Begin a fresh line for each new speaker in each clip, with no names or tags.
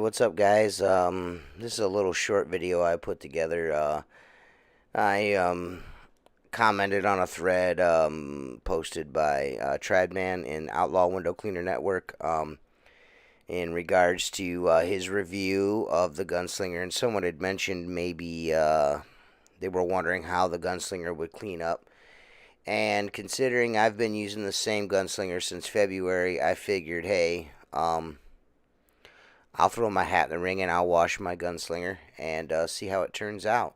What's up, guys? This is a little short video I put together. I commented on a thread posted by Tradman in Outlaw Window Cleaner Network in regards to his review of the Gunslinger, and someone had mentioned maybe they were wondering how the Gunslinger would clean up. And considering I've been using the same Gunslinger since February, I figured, hey, I'll throw my hat in the ring and I'll wash my Gunslinger and see how it turns out.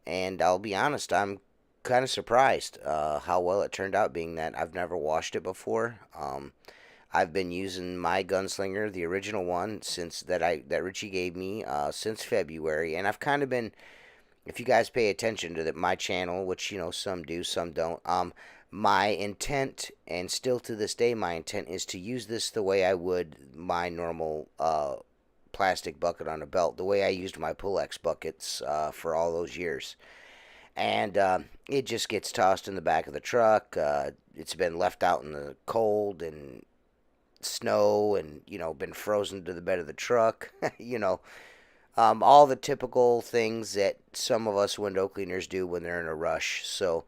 And I'll be honest, I'm kind of surprised how well it turned out, being that I've never washed it before. I've been using my Gunslinger, the original one, since that Richie gave me since February, and I've kind of been. If you guys pay attention to my channel, which some do, some don't, my intent, and still to this day my intent, is to use this the way I would my normal plastic bucket on a belt, the way I used my Pull-X buckets for all those years. And it just gets tossed in the back of the truck. It's been left out in the cold and snow, and been frozen to the bed of the truck. All the typical things that some of us window cleaners do when they're in a rush. So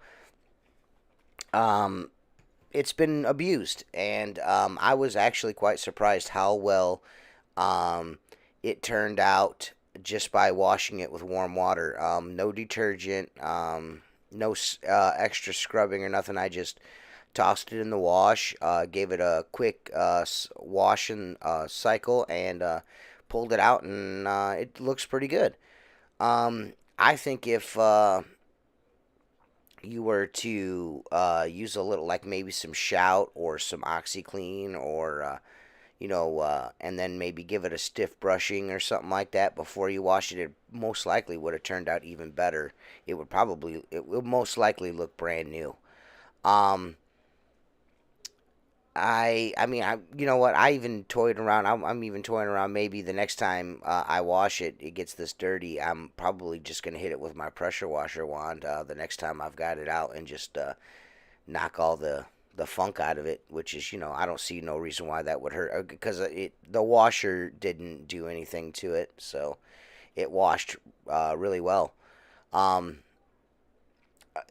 it's been abused, and I was actually quite surprised how well it turned out just by washing it with warm water. No detergent, no extra scrubbing or nothing. I just tossed it in the wash, gave it a quick wash and cycle, and pulled it out, and it looks pretty good. I think if you were to use a little, like maybe some Shout or some OxyClean, or and then maybe give it a stiff brushing or something like that before you wash it, it most likely would have turned out even better. It would most likely look brand new. Um, you know what? I even toyed around. I'm even toying around. Maybe the next time I wash it, it gets this dirty. I'm probably just gonna hit it with my pressure washer wand the next time I've got it out, and just knock all the funk out of it. Which is, I don't see no reason why that would hurt, because the washer didn't do anything to it, so it washed really well. Um,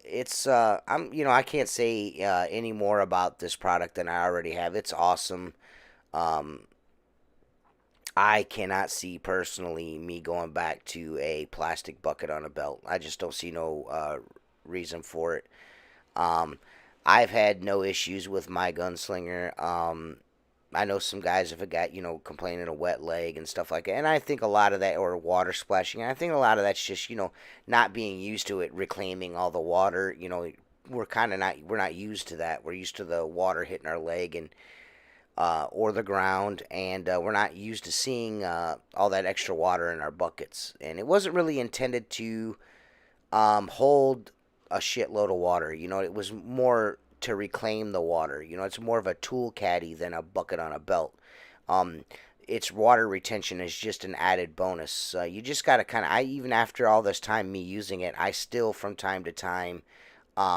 I can't say any more about this product than I already have. It's awesome. Um, I cannot see personally me going back to a plastic bucket on a belt. I just don't see no reason for it. Um, I've had no issues with my Gunslinger. I know some guys have got, complaining of wet leg and stuff like that. And I think a lot of that, or water splashing, I think a lot of that's just, not being used to it reclaiming all the water. We're not used to that. We're used to the water hitting our leg and or the ground, and we're not used to seeing all that extra water in our buckets. And it wasn't really intended to hold a shitload of water. It was more to reclaim the water. It's more of a tool caddy than a bucket on a belt. Um, its water retention is just an added bonus. You just got to even after all this time me using it, I still from time to time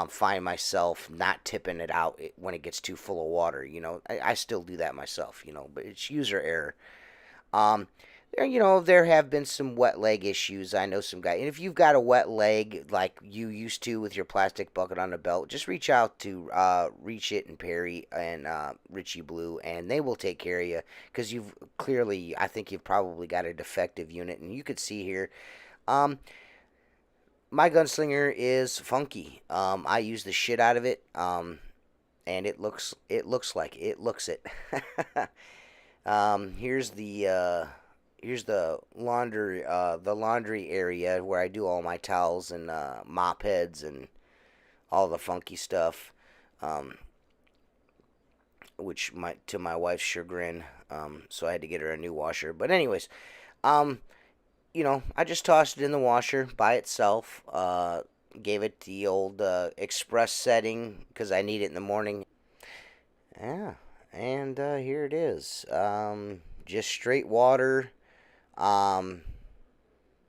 find myself not tipping it out when it gets too full of water. I still do that myself, but it's user error. Um, there have been some wet leg issues. I know some guy, and if you've got a wet leg like you used to with your plastic bucket on the belt, just reach out to Reach It and Perry and Richie Blue, and they will take care of you, because I think you've probably got a defective unit, and you could see here. Um, my Gunslinger is funky. I use the shit out of it. And it looks it. Here's the laundry area where I do all my towels and mop heads and all the funky stuff, um, which to my wife's chagrin, so I had to get her a new washer. But anyways, um, I just tossed it in the washer by itself. Gave it the old express setting because I need it in the morning. Yeah, and here it is. Just straight water. Um,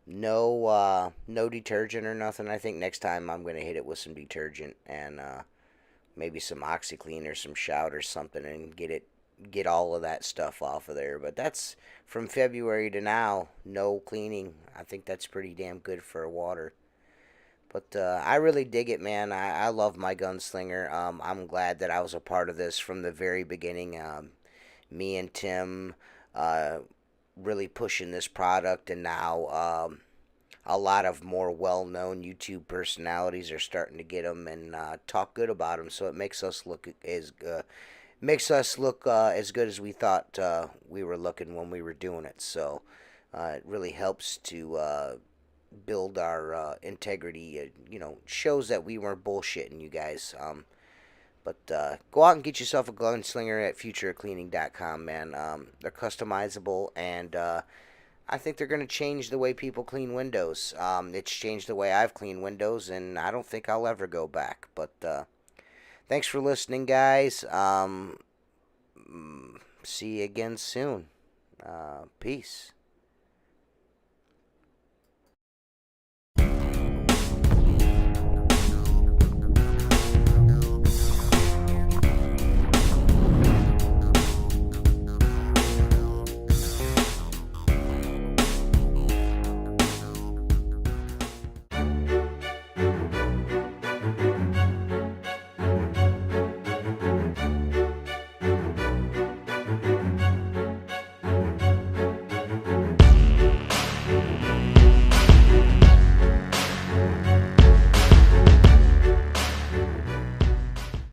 no detergent or nothing. I think next time I'm gonna hit it with some detergent and maybe some OxyClean or some Shout or something, and get all of that stuff off of there. But that's from February to now, no cleaning. I think that's pretty damn good for water. But I really dig it, man. I love my Gunslinger. I'm glad that I was a part of this from the very beginning. Me and Tim uh, really pushing this product, and now a lot of more well-known YouTube personalities are starting to get them and talk good about them. So it makes us look as good as we thought we were looking when we were doing it. So it really helps to build our integrity. Shows that we weren't bullshitting you guys. But go out and get yourself a Gunslinger at futurecleaning.com, man. They're customizable, and I think they're going to change the way people clean windows. It's changed the way I've cleaned windows, and I don't think I'll ever go back. But thanks for listening, guys. See you again soon. Peace.